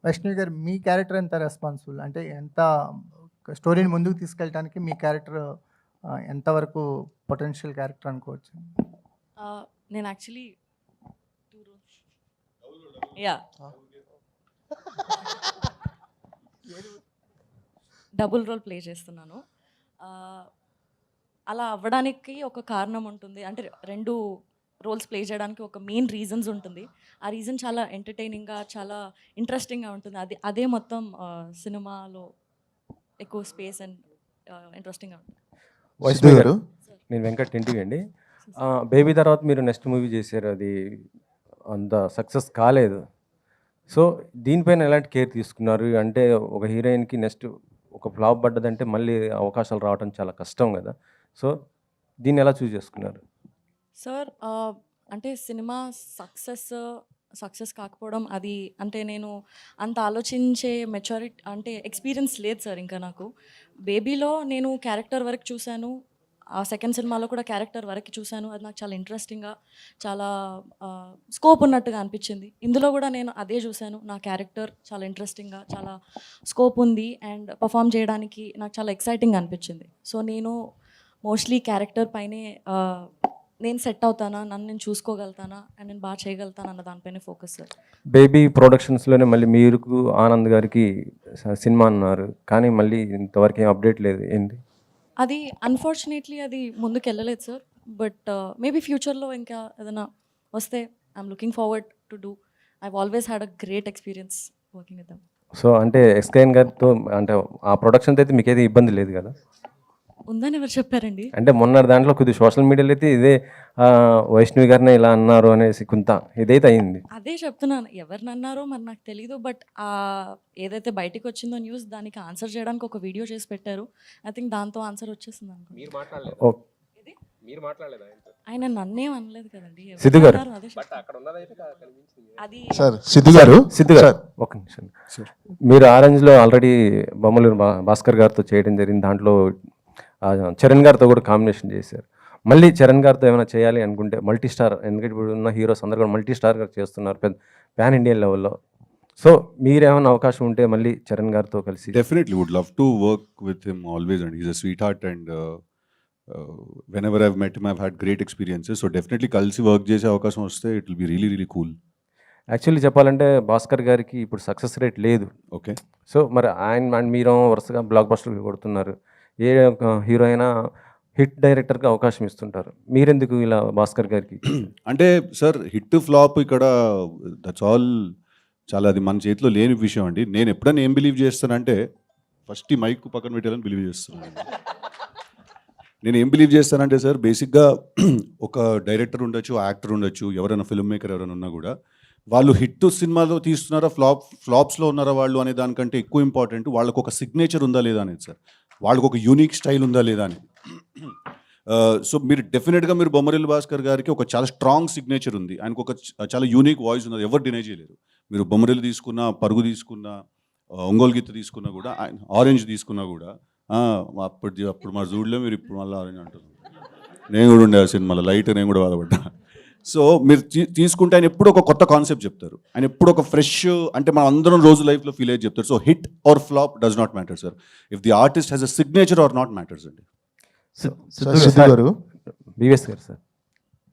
వైష్ణవి గారు, మీ క్యారెక్టర్ ఎంత రెస్పాన్సిబుల్? అంటే ఎంత స్టోరీని ముందుకు తీసుకెళ్ళడానికి మీ క్యారెక్టర్ ఎంతవరకు పొటెన్షియల్ క్యారెక్టర్ అనుకోవచ్చు? నేను actually yeah double role play చేస్తున్నాను. అలా అవ్వడానికి ఒక కారణం ఉంటుంది. అంటే 2 రోల్స్ ప్లే చేయడానికి ఒక మెయిన్ రీజన్స్ ఉంటుంది. ఆ రీజన్ చాలా ఎంటర్టైనింగ్గా, చాలా ఇంట్రెస్టింగ్గా ఉంటుంది. అదే మొత్తం సినిమాలో ఎక్కువ స్పేస్ అండ్ ఇంట్రెస్టింగ్గా ఉంటుంది. వైష్ణవి గారు, నేను వెంకట్ ఇంటికి అండి. బేబీ తర్వాత మీరు నెక్స్ట్ మూవీ చేశారు, అది అంత సక్సెస్ కాలేదు. సో దీనిపైన ఎలాంటి కేర్ తీసుకున్నారు? అంటే ఒక హీరోయిన్కి నెక్స్ట్ ఒక ఫ్లాప్ పడ్డదంటే మళ్ళీ అవకాశాలు రావడం చాలా కష్టం కదా. సో దీన్ని ఎలా చూస్ చేసుకున్నారు? సార్ అంటే సినిమా సక్సెస్ కాకపోవడం అది అంటే నేను అంత ఆలోచించే మెచ్యూరిటీ అంటే ఎక్స్పీరియన్స్ లేదు సార్ ఇంకా నాకు. బేబీలో నేను క్యారెక్టర్ వరకు చూశాను, ఆ సెకండ్ సినిమాలో కూడా క్యారెక్టర్ వరకు చూశాను. అది నాకు చాలా ఇంట్రెస్టింగ్గా, చాలా స్కోప్ ఉన్నట్టుగా అనిపించింది. ఇందులో కూడా నేను అదే చూశాను. నా క్యారెక్టర్ చాలా ఇంట్రెస్టింగ్గా, చాలా స్కోప్ ఉంది అండ్ పర్ఫామ్ చేయడానికి నాకు చాలా ఎక్సైటింగ్ అనిపించింది. సో నేను మోస్ట్లీ క్యారెక్టర్ పైనే నేను సెట్ అవుతానా, నన్ను నేను చూసుకోగలుగుతానా అండ్ నేను బాగా చేయగలుగుతాను అన్న దానిపైనే ఫోకస్ సార్. బేబీ ప్రొడక్షన్స్లోనే మళ్ళీ మీరు ఆనంద్ గారికి సినిమా అన్నారు, కానీ మళ్ళీ ఇంతవరకు ఏం అప్డేట్ లేదు, ఏంటి? అది అన్ఫార్చునేట్లీ అది ముందుకు వెళ్ళలేదు సార్. బట్ మేబీ ఫ్యూచర్లో ఇంకా ఏదైనా వస్తే I'm looking forward to do. I've always had a great experience working with them. So అంటే ఎస్కేఎన్ గారితో అంటే ఆ ప్రొడక్షన్తో అయితే మీకైతే ఇబ్బంది లేదు కదా? ఉందని ఎవరు చెప్పారండి? అంటే మొన్న దాంట్లో కొద్దిగా సోషల్ మీడియాలో అయితే ఇదే వైష్ణవి గారిని ఇలా అన్నారు అనేసి కొంత ఇదైతే అయింది. అదే చెప్తున్నాను, ఎవరిని అన్నారో మరి నాకు తెలీదు. బట్ ఏదైతే బయటకు వచ్చిందో న్యూస్, దానికి ఆన్సర్ చేయడానికి ఒక వీడియో చేసి పెట్టారు. ఐ థింక్ దాంతో ఆన్సర్ వచ్చేసింది అనుకో. ఆయన నన్నేం అనలేదు కదండి. సిద్ధు గారు, అది సిద్ధు గారు ఒక నిమిషం. మీరు ఆరెంజ్లో ఆల్రెడీ బొమ్మలూరు భాస్కర్ గారితో చేయడం జరిగింది, దాంట్లో చరణ్ గారితో కూడా కాంబినేషన్ చేశారు. మళ్ళీ చరణ్ గారితో ఏమైనా చేయాలి అనుకుంటే మల్టీ స్టార్, ఎందుకంటే ఇప్పుడు ఉన్న హీరోస్ అందరూ కూడా మల్టీ స్టార్ గారు చేస్తున్నారు పెద్ద ప్యాన్ ఇండియన్ లెవెల్లో. సో మీరేమైనా అవకాశం ఉంటే మళ్ళీ చరణ్ గారితో కలిసి? Definitely would love to work with him always and is a sweet heart and whenever I've met him I've had great experiences, so definitely కలిసి వర్క్ చేసే అవకాశం వస్తే it will be really cool. Actually చెప్పాలంటే భాస్కర్ గారికి ఇప్పుడు success rate లేదు. Okay, so మరి ఆయన అండ్ మీరు వరుసగా బ్లాక్ బస్టర్ కొడుతున్నారు, ఏ హీరో అయినా హిట్ డైరెక్టర్కి అవకాశం ఇస్తుంటారు, మీరెందుకు ఇలా భాస్కర్ గారికి? అంటే సార్ హిట్ ఫ్లాప్ ఇక్కడ దట్స్ ఆల్ చాలా అది మన చేతిలో లేని విషయం అండి. నేను ఎప్పుడైనా ఏం బిలీవ్ చేస్తానంటే ఫస్ట్ ఈ మైక్ పక్కన పెట్టాలని బిలీవ్ చేస్తున్నాను. నేను ఏం బిలీవ్ చేస్తానంటే సార్, బేసిక్గా ఒక డైరెక్టర్ ఉండొచ్చు, యాక్టర్ ఉండొచ్చు, ఎవరైనా ఫిల్మ్ మేకర్ ఎవరైనా ఉన్నా కూడా వాళ్ళు హిట్ సినిమాలో తీస్తున్నారా ఫ్లాప్స్లో ఉన్నారా వాళ్ళు అనే దానికంటే ఎక్కువ ఇంపార్టెంట్ వాళ్ళకు ఒక సిగ్నేచర్ ఉందా లేదా అనేది సార్, వాళ్ళకు ఒక యూనిక్ స్టైల్ ఉందా లేదా అని. సో మీరు డెఫినెట్గా మీరు బొమ్మరిల్లు భాస్కర్ గారికి ఒక చాలా స్ట్రాంగ్ సిగ్నేచర్ ఉంది, ఆయనకు ఒక చాలా యూనిక్ వాయిస్ ఉంది, ఎవరు డినై చేయలేరు. మీరు బొమ్మరిల్లు తీసుకున్నా, పరుగు తీసుకున్నా, ఒంగోలు గీత తీసుకున్నా కూడా, ఆయన ఆరెంజ్ తీసుకున్నా కూడా, అప్పుడు మా జూడ్లో మీరు ఇప్పుడు మళ్ళీ ఆరెంజ్ అంటారు. నేను కూడా ఉండే ఆ సినిమాలో లైట్, నేను కూడా బాధపడ్డా. సో మీరు తీసుకుంటే ఆయన ఎప్పుడు ఒక కొత్త కాన్సెప్ట్ చెప్తారు, ఆయన ఎప్పుడు ఒక ఫ్రెష్, అంటే మనం అందరం రోజు లైఫ్లో ఫీల్ అయ్యి చెప్తారు. So hit or flop does not matter sir, if the artist has a signature or not matters అండి. సిద్ధు గారు, బీవీఎస్ గారు సార్.